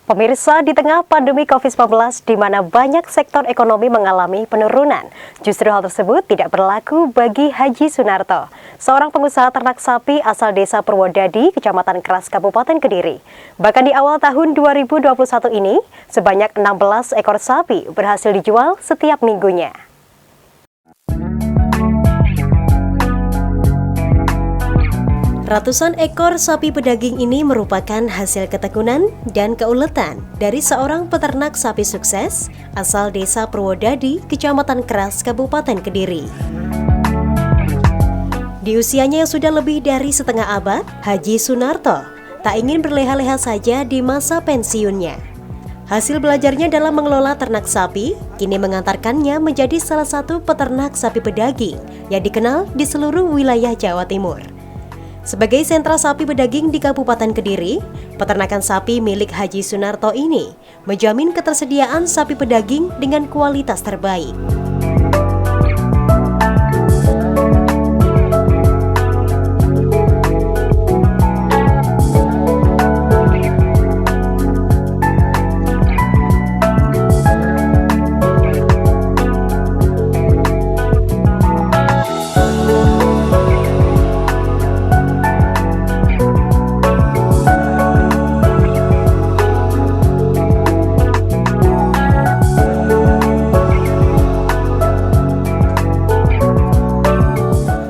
Pemirsa, di tengah pandemi COVID-19 di mana banyak sektor ekonomi mengalami penurunan, justru hal tersebut tidak berlaku bagi Haji Sunarto, seorang pengusaha ternak sapi asal desa Purwodadi, Kecamatan Keras, Kabupaten Kediri. Bahkan di awal tahun 2021 ini, sebanyak 16 ekor sapi berhasil dijual setiap minggunya. Ratusan ekor sapi pedaging ini merupakan hasil ketekunan dan keuletan dari seorang peternak sapi sukses asal desa Purwodadi, Kecamatan Keras, Kabupaten Kediri. Di usianya yang sudah lebih dari setengah abad, Haji Sunarto tak ingin berleha-leha saja di masa pensiunnya. Hasil belajarnya dalam mengelola ternak sapi kini mengantarkannya menjadi salah satu peternak sapi pedaging yang dikenal di seluruh wilayah Jawa Timur. Sebagai sentra sapi pedaging di Kabupaten Kediri, peternakan sapi milik Haji Sunarto ini menjamin ketersediaan sapi pedaging dengan kualitas terbaik.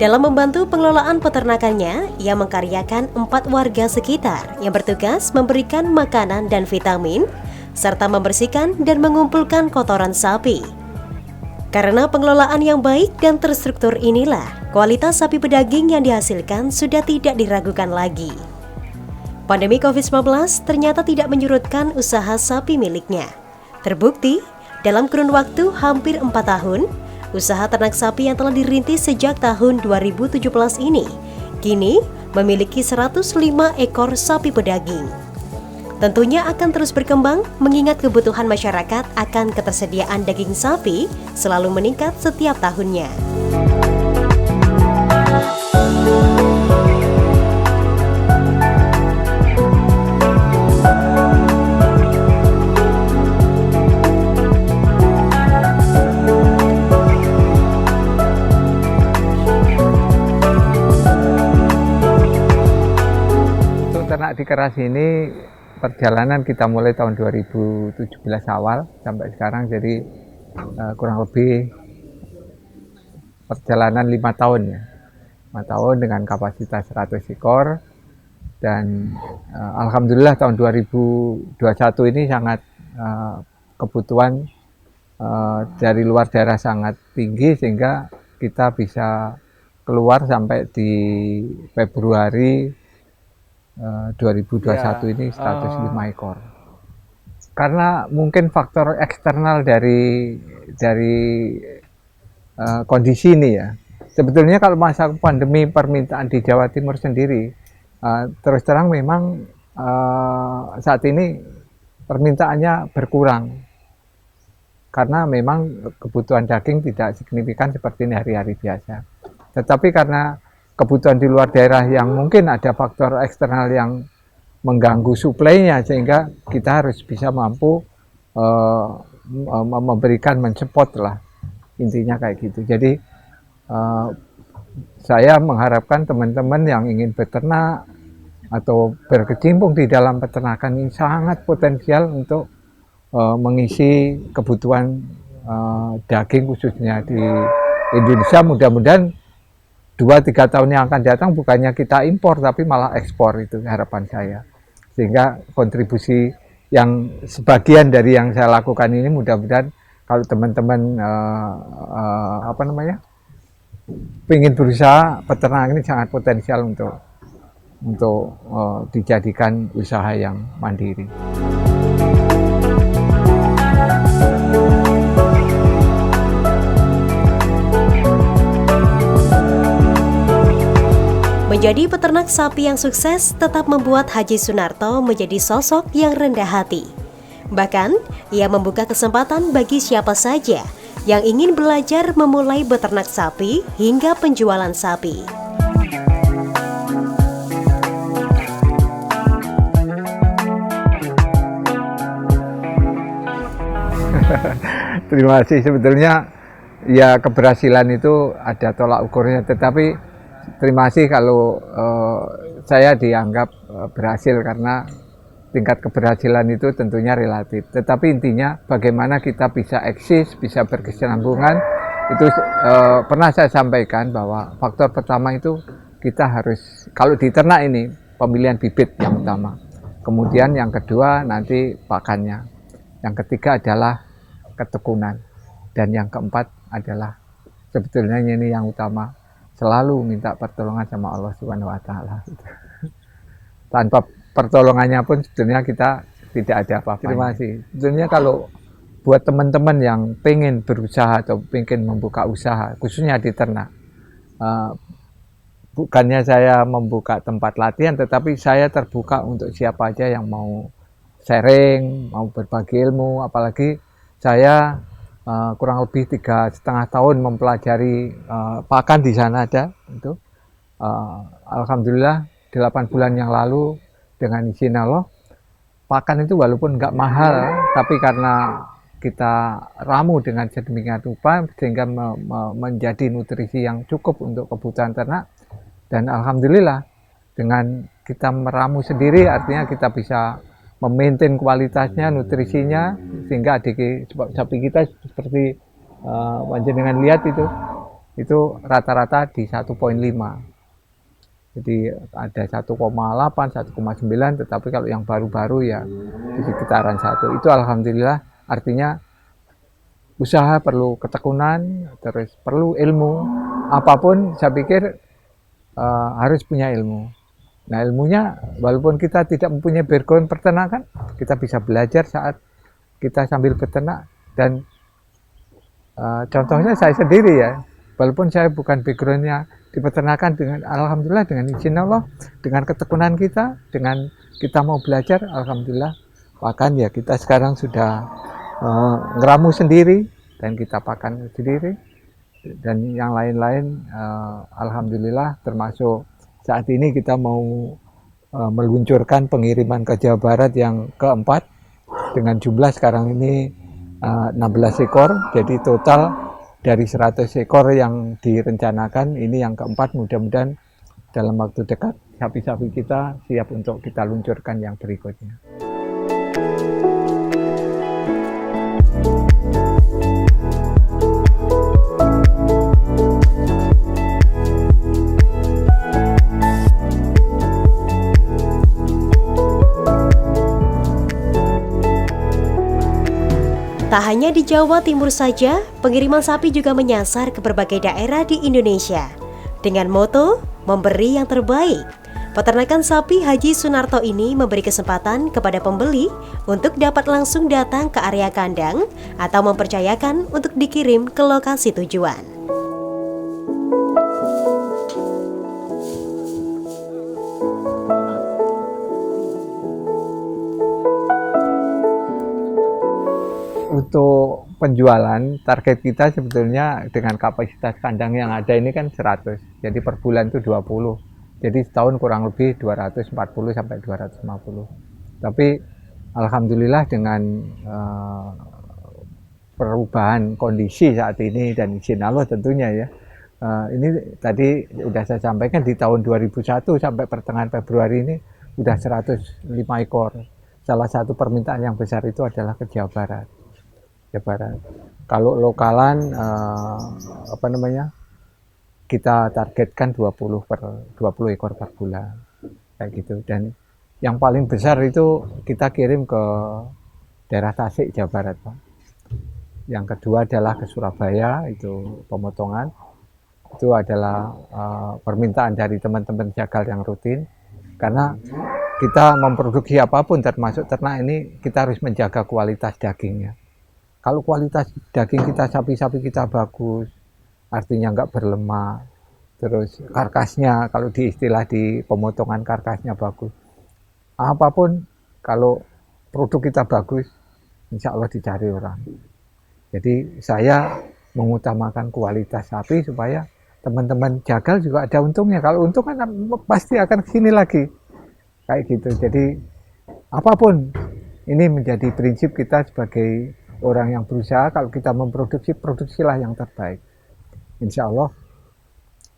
Dalam membantu pengelolaan peternakannya, ia mengkaryakan 4 warga sekitar yang bertugas memberikan makanan dan vitamin, serta membersihkan dan mengumpulkan kotoran sapi. Karena pengelolaan yang baik dan terstruktur inilah, kualitas sapi pedaging yang dihasilkan sudah tidak diragukan lagi. Pandemi COVID-19 ternyata tidak menyurutkan usaha sapi miliknya. Terbukti, dalam kurun waktu hampir 4 tahun, usaha ternak sapi yang telah dirintis sejak tahun 2017 ini kini memiliki 105 ekor sapi pedaging. Tentunya akan terus berkembang mengingat kebutuhan masyarakat akan ketersediaan daging sapi selalu meningkat setiap tahunnya. Ternak di Keras ini perjalanan kita mulai tahun 2017 awal sampai sekarang, jadi kurang lebih perjalanan 5 tahun ya. 5 tahun dengan kapasitas 100 ekor dan alhamdulillah tahun 2021 ini sangat kebutuhan dari luar daerah sangat tinggi sehingga kita bisa keluar sampai di Februari 2021 ini 105 ekor. Karena mungkin faktor eksternal dari kondisi ini ya. Sebetulnya kalau masa pandemi permintaan di Jawa Timur sendiri, terus terang memang saat ini permintaannya berkurang. Karena memang kebutuhan daging tidak signifikan seperti ini hari-hari biasa. Tetapi karena kebutuhan di luar daerah yang mungkin ada faktor eksternal yang mengganggu suplainya, sehingga kita harus bisa mampu memberikan, mensupport lah, intinya kayak gitu. Jadi saya mengharapkan teman-teman yang ingin beternak atau berkecimpung di dalam peternakan ini sangat potensial untuk mengisi kebutuhan daging khususnya di Indonesia. Mudah-mudahan 2-3 tahun yang akan datang bukannya kita impor tapi malah ekspor, itu harapan saya. Sehingga kontribusi yang sebagian dari yang saya lakukan ini mudah-mudahan kalau teman-teman ingin berusaha peternak ini sangat potensial untuk dijadikan usaha yang mandiri. Menjadi peternak sapi yang sukses tetap membuat Haji Sunarto menjadi sosok yang rendah hati. Bahkan, ia membuka kesempatan bagi siapa saja yang ingin belajar memulai beternak sapi hingga penjualan sapi. Terima kasih. Sebetulnya ya keberhasilan itu ada tolak ukurnya, tetapi terima kasih kalau saya dianggap berhasil karena tingkat keberhasilan itu tentunya relatif. Tetapi intinya bagaimana kita bisa eksis, bisa berkesinambungan, itu pernah saya sampaikan bahwa faktor pertama itu kita harus, kalau di ternak ini, pemilihan bibit yang utama. Kemudian yang kedua nanti pakannya. Yang ketiga adalah ketekunan. Dan yang keempat adalah sebetulnya ini yang utama, selalu minta pertolongan sama Allah Subhanahu wa taala. Tanpa pertolongannya pun sebetulnya kita tidak ada apa-apa. Terima kasih. Sebetulnya kalau buat teman-teman yang pengen berusaha atau pengen membuka usaha, khususnya di ternak, bukannya saya membuka tempat latihan, tetapi saya terbuka untuk siapa aja yang mau sharing, mau berbagi ilmu. Apalagi saya kurang lebih 3,5 tahun mempelajari pakan di sana ada. Itu alhamdulillah 8 bulan yang lalu dengan izin Allah, pakan itu walaupun nggak mahal, tapi karena kita ramu dengan sedemikian rupa sehingga menjadi nutrisi yang cukup untuk kebutuhan ternak. Dan alhamdulillah dengan kita meramu sendiri, artinya kita bisa memaintain kualitasnya, nutrisinya, sehingga adik sapi kita seperti panjenengan lihat itu rata-rata di 1,5. Jadi ada 1,8, 1,9, tetapi kalau yang baru-baru ya di sekitaran 1. Itu alhamdulillah, artinya usaha perlu ketekunan, terus perlu ilmu. Apapun saya pikir harus punya ilmu. Nah, ilmunya walaupun kita tidak mempunyai background peternakan, kita bisa belajar saat kita sambil beternak. Dan contohnya saya sendiri ya, walaupun saya bukan backgroundnya di peternakan, dengan alhamdulillah dengan izin Allah, dengan ketekunan kita, dengan kita mau belajar, alhamdulillah. Bahkan ya kita sekarang sudah ngeramu sendiri dan kita pakan sendiri. Dan yang lain-lain alhamdulillah, termasuk saat ini kita mau meluncurkan pengiriman ke Jawa Barat yang keempat dengan jumlah sekarang ini 16 ekor. Jadi total dari 100 ekor yang direncanakan, ini yang keempat. Mudah-mudahan dalam waktu dekat sapi-sapi kita siap untuk kita luncurkan yang berikutnya. Tak hanya di Jawa Timur saja, pengiriman sapi juga menyasar ke berbagai daerah di Indonesia. Dengan moto, memberi yang terbaik, peternakan sapi Haji Sunarto ini memberi kesempatan kepada pembeli untuk dapat langsung datang ke area kandang atau mempercayakan untuk dikirim ke lokasi tujuan. Untuk penjualan, target kita sebetulnya dengan kapasitas kandang yang ada ini kan 100. Jadi per bulan itu 20. Jadi setahun kurang lebih 240 sampai 250. Tapi alhamdulillah dengan perubahan kondisi saat ini dan izin Allah tentunya ya. Ini tadi sudah saya sampaikan, di tahun 2001 sampai pertengahan Februari ini sudah 105 ekor. Salah satu permintaan yang besar itu adalah ke Jawa Barat. Kalau lokalan kita targetkan 20 ekor per bulan kayak gitu. Dan yang paling besar itu kita kirim ke daerah Tasik, Jawa Barat, Pak. Yang kedua adalah ke Surabaya, itu pemotongan. Itu adalah permintaan dari teman-teman jagal yang rutin, karena kita memproduksi apapun termasuk ternak ini, kita harus menjaga kualitas dagingnya. Kalau kualitas daging kita, sapi-sapi kita bagus, artinya nggak berlemak, terus karkasnya, kalau di istilah di pemotongan, karkasnya bagus, apapun kalau produk kita bagus, insya Allah dicari orang. Jadi saya mengutamakan kualitas sapi supaya teman-teman jagal juga ada untungnya. Kalau untung kan pasti akan kesini lagi kayak gitu. Jadi apapun, ini menjadi prinsip kita sebagai orang yang berusaha, kalau kita memproduksi, produksilah yang terbaik. Insya Allah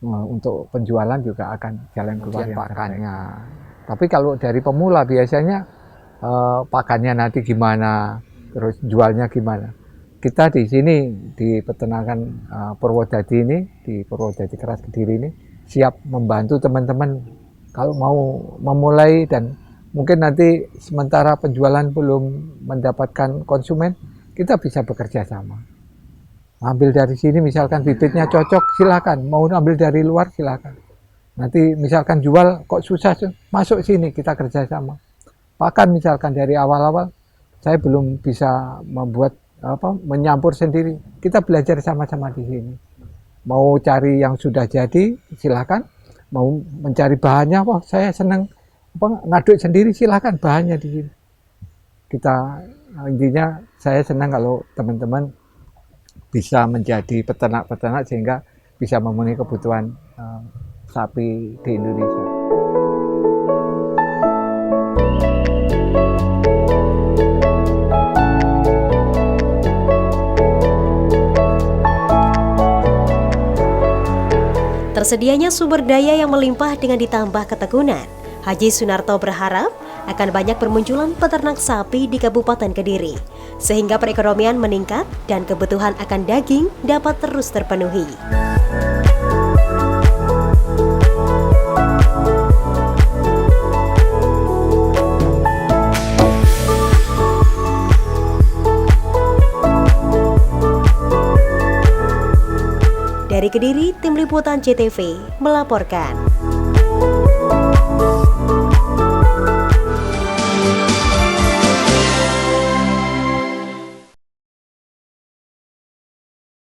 untuk penjualan juga akan jalan keluar yang pakannya. Tapi kalau dari pemula biasanya pakannya nanti gimana, terus jualnya gimana. Kita di sini di peternakan Purwodadi ini, di Purwodadi Keras Kediri ini, siap membantu teman-teman kalau mau memulai, dan mungkin nanti sementara penjualan belum mendapatkan konsumen, kita bisa bekerja sama. Ambil dari sini, misalkan bibitnya cocok, silakan. Mau ambil dari luar, silakan. Nanti misalkan jual kok susah, masuk sini, kita kerjasama. Bahkan misalkan dari awal-awal, saya belum bisa membuat menyampur sendiri. Kita belajar sama-sama di sini. Mau cari yang sudah jadi, silakan. Mau mencari bahannya, wah saya senang ngaduk sendiri, silakan, bahannya di sini. Kita intinya saya senang kalau teman-teman bisa menjadi peternak-peternak sehingga bisa memenuhi kebutuhan sapi di Indonesia. Tersedianya sumber daya yang melimpah dengan ditambah ketekunan, Haji Sunarto berharap akan banyak bermunculan peternak sapi di Kabupaten Kediri, sehingga perekonomian meningkat dan kebutuhan akan daging dapat terus terpenuhi. Dari Kediri, Tim Liputan CTV melaporkan.